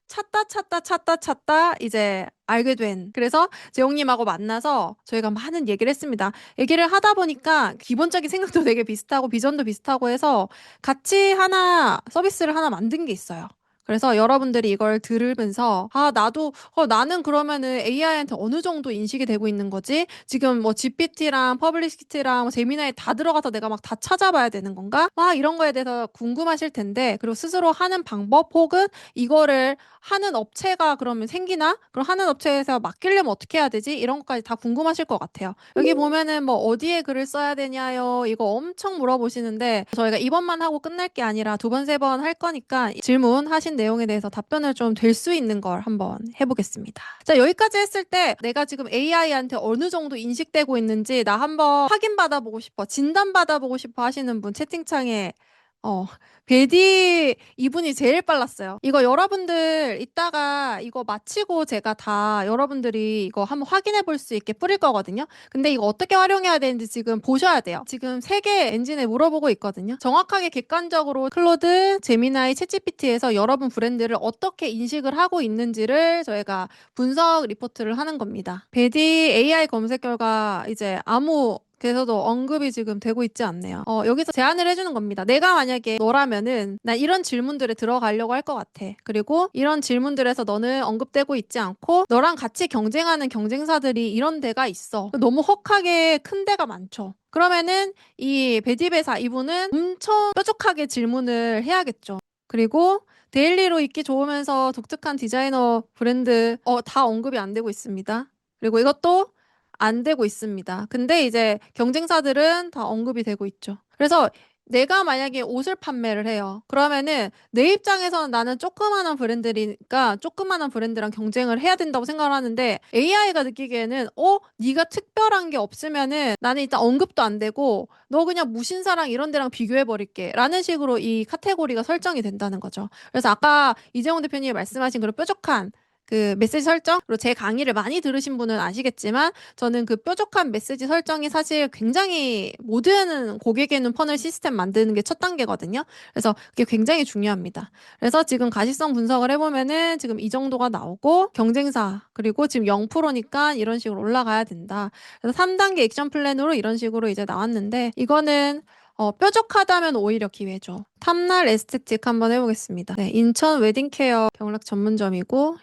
찾다 이제 알게 된. 그래서 재용님하고 만나서 저희가 많은 얘기를 했습니다. 얘기를 하다 보니까 기본적인 생각도 되게 비슷하고 비전도 비슷하고 해서 같이 서비스를 하나 만든 게 있어요. 그래서 여러분들이 이걸 들으면서 나도 나는 그러면은 AI한테 어느 정도 인식이 되고 있는 거지? 지금 뭐 GPT랑 퍼블리시티랑 제미나이 다 들어가서 내가 막 다 찾아봐야 되는 건가? 막 이런 거에 대해서 궁금하실 텐데 그리고 스스로 하는 방법 혹은 이거를 하는 업체가 그러면 생기나? 그럼 하는 업체에서 맡기려면 어떻게 해야 되지? 이런 것까지 다 궁금하실 것 같아요. 여기 보면은 뭐 어디에 글을 써야 되냐요? 이거 엄청 물어보시는데 저희가 이번만 하고 끝날 게 아니라 두 번, 세 번 할 거니까 질문하신 내용에 대해서 답변을 좀 될 수 있는 걸 한번 해보겠습니다. 자, 여기까지 했을 때 내가 지금 AI한테 어느 정도 인식되고 있는지 나 한번 확인받아보고 싶어, 진단받아보고 싶어 하시는 분 채팅창에 베디 이분이 제일 빨랐어요. 이거 여러분들 이따가 이거 마치고 제가 다 여러분들이 이거 한번 확인해 볼 수 있게 뿌릴 거거든요. 근데 이거 어떻게 활용해야 되는지 지금 보셔야 돼요. 지금 3개 엔진에 물어보고 있거든요. 정확하게 객관적으로 클로드, 제미나이, 챗GPT에서 여러분 브랜드를 어떻게 인식을 하고 있는지를 저희가 분석 리포트를 하는 겁니다. 베디 AI 검색 결과 이제 아무 그래서도 언급이 지금 되고 있지 않네요. 여기서 제안을 해주는 겁니다. 내가 만약에 너라면은 나 이런 질문들에 들어가려고 할 것 같아. 그리고 이런 질문들에서 너는 언급되고 있지 않고 너랑 같이 경쟁하는 경쟁사들이 이런 데가 있어. 너무 헉하게 큰 데가 많죠. 그러면은 이 베디베사 이분은 엄청 뾰족하게 질문을 해야겠죠. 그리고 데일리로 입기 좋으면서 독특한 디자이너 브랜드 다 언급이 안 되고 있습니다. 그리고 이것도 안 되고 있습니다. 근데 이제 경쟁사들은 다 언급이 되고 있죠. 그래서 내가 만약에 옷을 판매를 해요. 그러면은 내 입장에서는 나는 조그마한 브랜드니까 조그마한 브랜드랑 경쟁을 해야 된다고 생각을 하는데 AI가 느끼기에는 네가 특별한 게 없으면은 나는 일단 언급도 안 되고 너 그냥 무신사랑 이런 데랑 비교해 버릴게 라는 식으로 이 카테고리가 설정이 된다는 거죠. 그래서 아까 이재용 대표님이 말씀하신 그런 뾰족한 그 메시지 설정? 그리고 제 강의를 많이 들으신 분은 아시겠지만 저는 그 뾰족한 메시지 설정이 사실 굉장히 모든 고객에는 퍼널 시스템 만드는 게 첫 단계거든요. 그래서 그게 굉장히 중요합니다. 그래서 지금 가시성 분석을 해보면은 지금 이 정도가 나오고 경쟁사 그리고 지금 0%니까 이런 식으로 올라가야 된다. 그래서 3단계 액션 플랜으로 이런 식으로 이제 나왔는데 이거는 뾰족하다면 오히려 기회죠. 탐날 에스테틱 한번 해보겠습니다. 네, 인천 웨딩케어 경락 전문점이고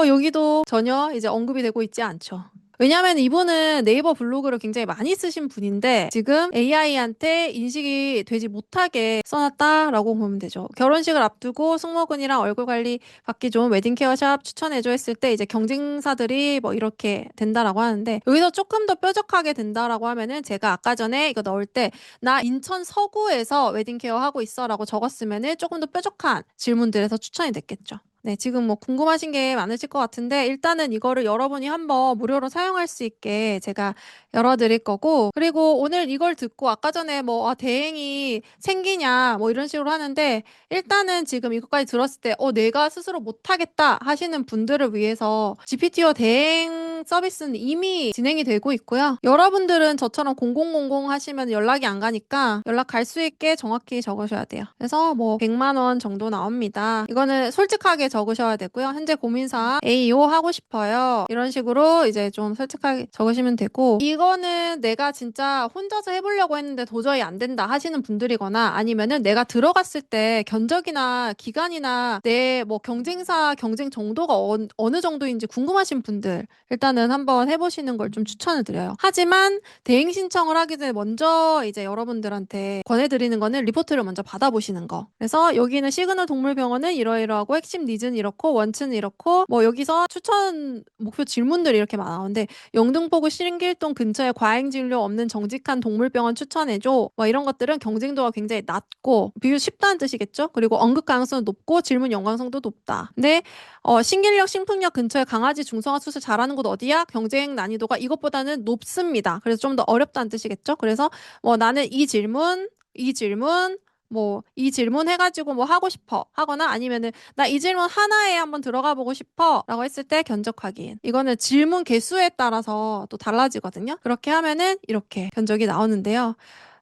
여기도 전혀 이제 언급이 되고 있지 않죠. 왜냐하면 이분은 네이버 블로그를 굉장히 많이 쓰신 분인데 지금 AI한테 인식이 되지 못하게 써놨다라고 보면 되죠. 결혼식을 앞두고 승모근이랑 얼굴 관리 받기 좋은 웨딩케어샵 추천해줘 했을 때 이제 경쟁사들이 뭐 이렇게 된다라고 하는데 여기서 조금 더 뾰족하게 된다라고 하면은 제가 아까 전에 이거 넣을 때 나 인천 서구에서 웨딩케어 하고 있어라고 적었으면은 조금 더 뾰족한 질문들에서 추천이 됐겠죠. 네, 지금 뭐 궁금하신 게 많으실 것 같은데 일단은 이거를 여러분이 한번 무료로 사용할 수 있게 제가 열어드릴 거고 그리고 오늘 이걸 듣고 아까 전에 뭐 대행이 생기냐 뭐 이런 식으로 하는데 일단은 지금 이것까지 들었을 때 내가 스스로 못하겠다 하시는 분들을 위해서 GPT와 대행 서비스는 이미 진행이 되고 있고요. 여러분들은 저처럼 0000 하시면 연락이 안 가니까 연락 갈 수 있게 정확히 적으셔야 돼요. 그래서 뭐 100만 원 정도 나옵니다. 이거는 솔직하게 적으셔야 되고요. 현재 고민사항 AO 하고 싶어요. 이런 식으로 이제 좀 솔직하게 적으시면 되고 이거는 내가 진짜 혼자서 해보려고 했는데 도저히 안 된다 하시는 분들이거나 아니면은 내가 들어갔을 때 견적이나 기간이나 내 뭐 경쟁사 경쟁 정도가 어느 정도인지 궁금하신 분들 일단은 한번 해보시는 걸 좀 추천을 드려요. 하지만 대행 신청을 하기 전에 먼저 이제 여러분들한테 권해드리는 거는 리포트를 먼저 받아보시는 거. 그래서 여기는 시그널 동물병원은 이러이러하고 핵심 니즈는 이렇고 원츠는 이렇고 뭐 여기서 추천 목표 질문들이 이렇게 나오는데 영등포구 신길동 근처에 과잉진료 없는 정직한 동물병원 추천해줘. 뭐 이런 것들은 경쟁도가 굉장히 낮고 비교 쉽다는 뜻이겠죠. 그리고 언급 가능성은 높고 질문 연관성도 높다. 근데 신길역 신풍역 근처에 강아지 중성화 수술 잘하는 곳 어디야? 경쟁 난이도가 이것보다는 높습니다. 그래서 좀 더 어렵다는 뜻이겠죠. 그래서 나는 이 질문 해가지고 뭐 하고 싶어 하거나 아니면은 나 이 질문 하나에 한번 들어가 보고 싶어 라고 했을 때 견적 확인 이거는 질문 개수에 따라서 또 달라지거든요. 그렇게 하면은 이렇게 견적이 나오는데요.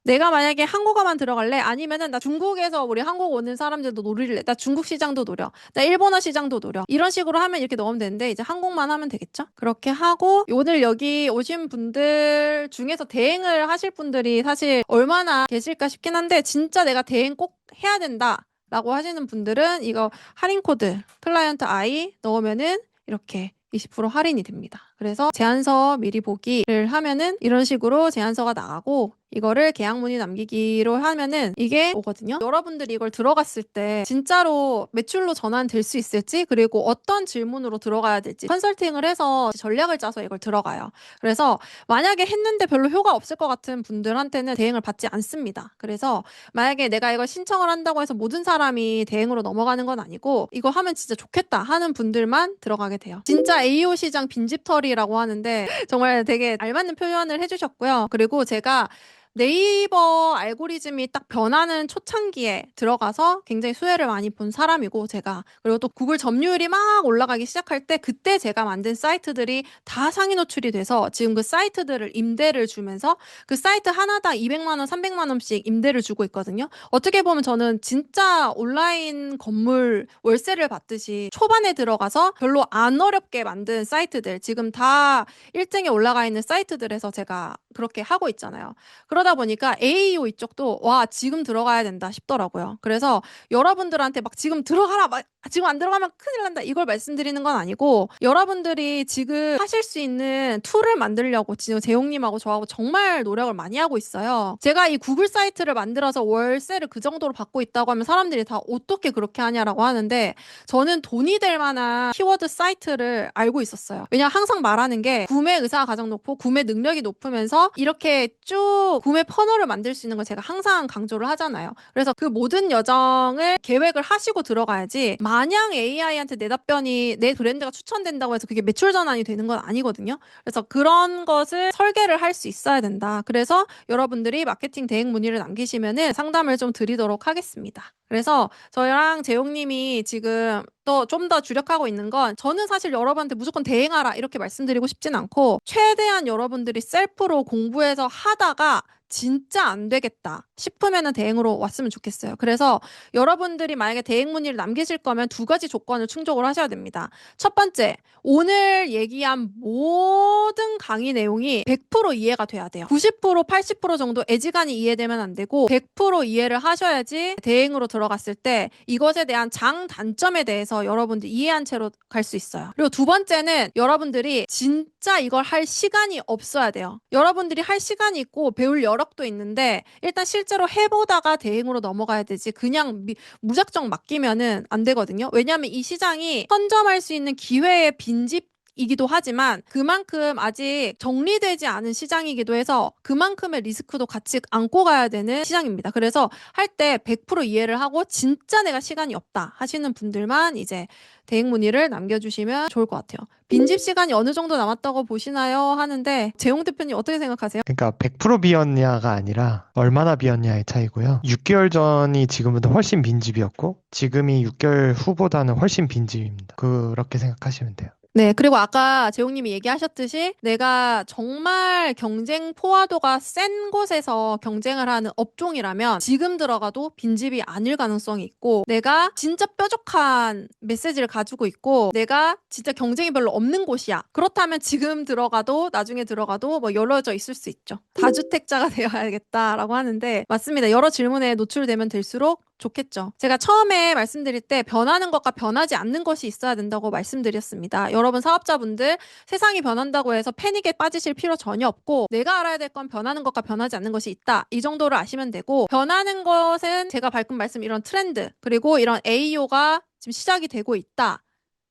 내가 만약에 한국어만 들어갈래? 아니면은 나 중국에서 우리 한국 오는 사람들도 노릴래? 나 중국 시장도 노려. 나 일본어 시장도 노려. 이런 식으로 하면 이렇게 넣으면 되는데 이제 한국만 하면 되겠죠? 그렇게 하고 오늘 여기 오신 분들 중에서 대행을 하실 분들이 사실 얼마나 계실까 싶긴 한데 진짜 내가 대행 꼭 해야 된다. 라고 하시는 분들은 이거 할인 코드 클라이언트 I 넣으면은 이렇게 20% 할인이 됩니다. 그래서 제안서 미리 보기를 하면은 이런 식으로 제안서가 나가고 이거를 계약 문의 남기기로 하면은 이게 오거든요. 여러분들이 이걸 들어갔을 때 진짜로 매출로 전환될 수 있을지 그리고 어떤 질문으로 들어가야 될지 컨설팅을 해서 전략을 짜서 이걸 들어가요. 그래서 만약에 했는데 별로 효과 없을 것 같은 분들한테는 대행을 받지 않습니다. 그래서 만약에 내가 이걸 신청을 한다고 해서 모든 사람이 대행으로 넘어가는 건 아니고 이거 하면 진짜 좋겠다 하는 분들만 들어가게 돼요. 진짜 AO 시장 빈집털이라고 하는데 정말 되게 알맞는 표현을 해주셨고요. 그리고 제가 네이버 알고리즘이 딱 변하는 초창기에 들어가서 굉장히 수혜를 많이 본 사람이고 제가 그리고 또 구글 점유율이 막 올라가기 시작할 때 그때 제가 만든 사이트들이 다 상위 노출이 돼서 지금 그 사이트들을 임대를 주면서 그 사이트 하나당 200만 원, 300만 원씩 임대를 주고 있거든요. 어떻게 보면 저는 진짜 온라인 건물 월세를 받듯이 초반에 들어가서 별로 안 어렵게 만든 사이트들 지금 다 1등에 올라가 있는 사이트들에서 제가 그렇게 하고 있잖아요. 그러다 보니까 AEO 이쪽도 와 지금 들어가야 된다 싶더라고요. 그래서 여러분들한테 막 지금 들어가라 막 지금 안 들어가면 큰일 난다 이걸 말씀드리는 건 아니고 여러분들이 지금 하실 수 있는 툴을 만들려고 지금 재용님하고 저하고 정말 노력을 많이 하고 있어요. 제가 이 구글 사이트를 만들어서 월세를 그 정도로 받고 있다고 하면 사람들이 다 어떻게 그렇게 하냐라고 하는데 저는 돈이 될 만한 키워드 사이트를 알고 있었어요. 왜냐면 항상 말하는 게 구매 의사가 가장 높고 구매 능력이 높으면서 이렇게 쭉 구매 퍼널을 만들 수 있는 걸 제가 항상 강조를 하잖아요. 그래서 그 모든 여정을 계획을 하시고 들어가야지 마냥 AI한테 내 답변이 내 브랜드가 추천된다고 해서 그게 매출 전환이 되는 건 아니거든요. 그래서 그런 것을 설계를 할 수 있어야 된다. 그래서 여러분들이 마케팅 대행 문의를 남기시면은 상담을 좀 드리도록 하겠습니다. 그래서 저랑 재용님이 지금 또 좀 더 주력하고 있는 건 저는 사실 여러분한테 무조건 대행하라 이렇게 말씀드리고 싶진 않고 최대한 여러분들이 셀프로 공부해서 하다가 진짜 안 되겠다 싶으면은 대행으로 왔으면 좋겠어요. 그래서 여러분들이 만약에 대행 문의를 남기실 거면 두 가지 조건을 충족을 하셔야 됩니다. 첫 번째, 오늘 얘기한 모든 강의 내용이 100% 이해가 돼야 돼요. 90%, 80% 정도 애지간히 이해되면 안 되고 100% 이해를 하셔야지 대행으로 들어갔을 때 이것에 대한 장단점에 대해서 여러분들 이해한 채로 갈 수 있어요. 그리고 두 번째는 여러분들이 진짜 이걸 할 시간이 없어야 돼요. 여러분들이 할 시간이 있고 배울 여력도 있는데 일단 실제로 해보다가 대행으로 넘어가야 되지 그냥 무작정 맡기면은 안 되거든요. 왜냐하면 이 시장이 선점할 수 있는 기회의 빈집이기도 하지만 그만큼 아직 정리되지 않은 시장이기도 해서 그만큼의 리스크도 같이 안고 가야 되는 시장입니다. 그래서 할 때 100% 이해를 하고 진짜 내가 시간이 없다 하시는 분들만 이제 대행 문의를 남겨주시면 좋을 것 같아요. 빈집 시간이 어느 정도 남았다고 보시나요? 하는데 재용 대표님 어떻게 생각하세요? 그러니까 100% 비었냐가 아니라 얼마나 비었냐의 차이고요. 6개월 전이 지금보다 훨씬 빈집이었고 지금이 6개월 후보다는 훨씬 빈집입니다. 그렇게 생각하시면 돼요. 네, 그리고 아까 재용님이 얘기하셨듯이 내가 정말 경쟁 포화도가 센 곳에서 경쟁을 하는 업종이라면 지금 들어가도 빈집이 아닐 가능성이 있고 내가 진짜 뾰족한 메시지를 가지고 있고 내가 진짜 경쟁이 별로 없는 곳이야. 그렇다면 지금 들어가도 나중에 들어가도 뭐 열어져 있을 수 있죠. 다주택자가 되어야겠다라고 하는데 맞습니다. 여러 질문에 노출되면 될수록 좋겠죠. 제가 처음에 말씀드릴 때 변하는 것과 변하지 않는 것이 있어야 된다고 말씀드렸습니다. 여러분 사업자분들 세상이 변한다고 해서 패닉에 빠지실 필요 전혀 없고 내가 알아야 될 건 변하는 것과 변하지 않는 것이 있다. 이 정도를 아시면 되고 변하는 것은 제가 방금 말씀 이런 트렌드 그리고 이런 AEO가 지금 시작이 되고 있다.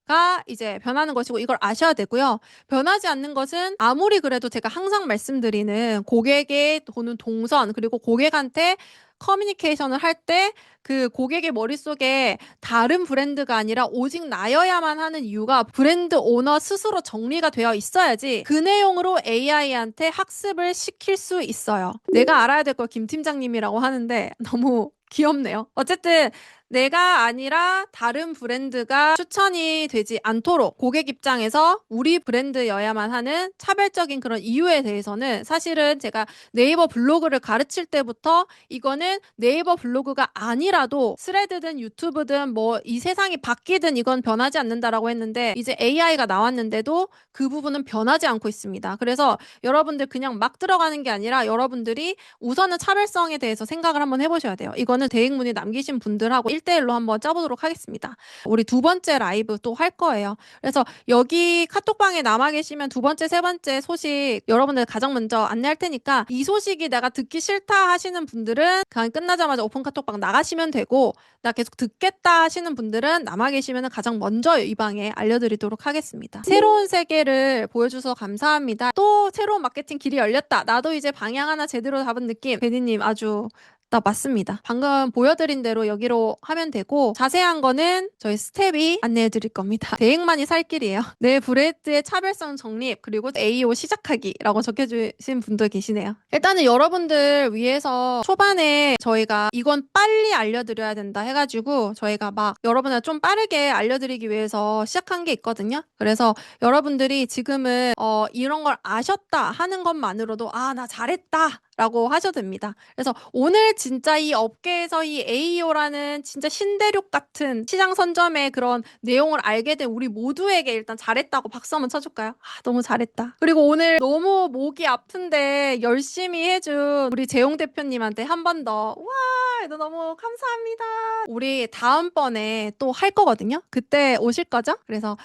가 이제 변하는 것이고 이걸 아셔야 되고요. 변하지 않는 것은 아무리 그래도 제가 항상 말씀드리는 고객의 또는 동선 그리고 고객한테 커뮤니케이션을 할 때 그 고객의 머릿속에 다른 브랜드가 아니라 오직 나여야만 하는 이유가 브랜드 오너 스스로 정리가 되어 있어야지 그 내용으로 AI한테 학습을 시킬 수 있어요. 내가 알아야 될 걸 김 팀장님이라고 하는데 너무 귀엽네요. 어쨌든 내가 아니라 다른 브랜드가 추천이 되지 않도록 고객 입장에서 우리 브랜드여야만 하는 차별적인 그런 이유에 대해서는 사실은 제가 네이버 블로그를 가르칠 때부터 이거는 네이버 블로그가 아니라도 스레드든 유튜브든 뭐 이 세상이 바뀌든 이건 변하지 않는다라고 했는데 이제 AI가 나왔는데도 그 부분은 변하지 않고 있습니다. 그래서 여러분들 그냥 막 들어가는 게 아니라 여러분들이 우선은 차별성에 대해서 생각을 한번 해보셔야 돼요. 이거는 대행문의 남기신 분들하고 1대1로 한번 짜보도록 하겠습니다. 우리 두 번째 라이브 또 할 거예요. 그래서 여기 카톡방에 남아 계시면 두 번째, 세 번째 소식 여러분들 가장 먼저 안내할 테니까 이 소식이 내가 듣기 싫다 하시는 분들은 그냥 끝나자마자 오픈 카톡방 나가시면 되고 나 계속 듣겠다 하시는 분들은 남아 계시면 가장 먼저 이 방에 알려드리도록 하겠습니다. 새로운 세계를 보여주셔서 감사합니다. 또 새로운 마케팅 길이 열렸다. 나도 이제 방향 하나 제대로 잡은 느낌. 베니님 아주 맞습니다. 방금 보여드린 대로 여기로 하면 되고 자세한 거는 저희 스텝이 안내해 드릴 겁니다. 대행만이 살 길이에요. 내 브랜드의 차별성 정립 그리고 AO 시작하기라고 적혀주신 분도 계시네요. 일단은 여러분들 위해서 초반에 저희가 이건 빨리 알려드려야 된다 해가지고 저희가 막 여러분을 좀 빠르게 알려드리기 위해서 시작한 게 있거든요. 그래서 여러분들이 지금은 이런 걸 아셨다 하는 것만으로도 아, 나 잘했다 라고 하셔도 됩니다. 그래서 오늘 진짜 이 업계에서 이 AEO라는 진짜 신대륙 같은 시장 선점의 그런 내용을 알게 된 우리 모두에게 일단 잘했다고 박수 한번 쳐줄까요? 아, 너무 잘했다. 그리고 오늘 너무 목이 아픈데 열심히 해준 우리 재용 대표님한테 한 번 더, 와, 너무 감사합니다. 우리 다음번에 또 할 거거든요. 그때 오실 거죠? 그래서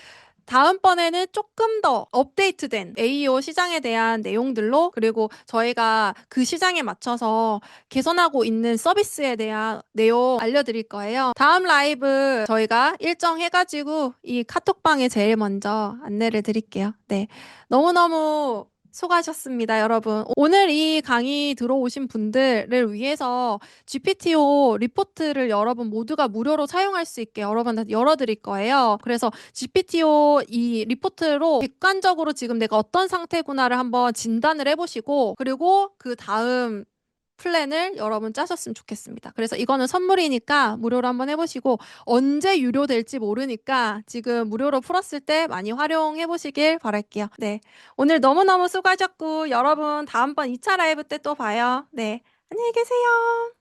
다음번에는 조금 더 업데이트된 AEO 시장에 대한 내용들로 그리고 저희가 그 시장에 맞춰서 개선하고 있는 서비스에 대한 내용 알려드릴 거예요. 다음 라이브 저희가 일정 해가지고 이 카톡방에 제일 먼저 안내를 드릴게요. 네. 너무너무 수고하셨습니다, 여러분. 오늘 이 강의 들어오신 분들을 위해서 GPTO 리포트를 여러분 모두가 무료로 사용할 수 있게 여러분한테 열어드릴 거예요. 그래서 GPTO 이 리포트로 객관적으로 지금 내가 어떤 상태구나를 한번 진단을 해보시고 그리고 그 다음 플랜을 여러분 짜셨으면 좋겠습니다. 그래서 이거는 선물이니까 무료로 한번 해보시고 언제 유료될지 모르니까 지금 무료로 풀었을 때 많이 활용해 보시길 바랄게요. 네. 오늘 너무너무 수고하셨고 여러분 다음번 2차 라이브 때 또 봐요. 네. 안녕히 계세요.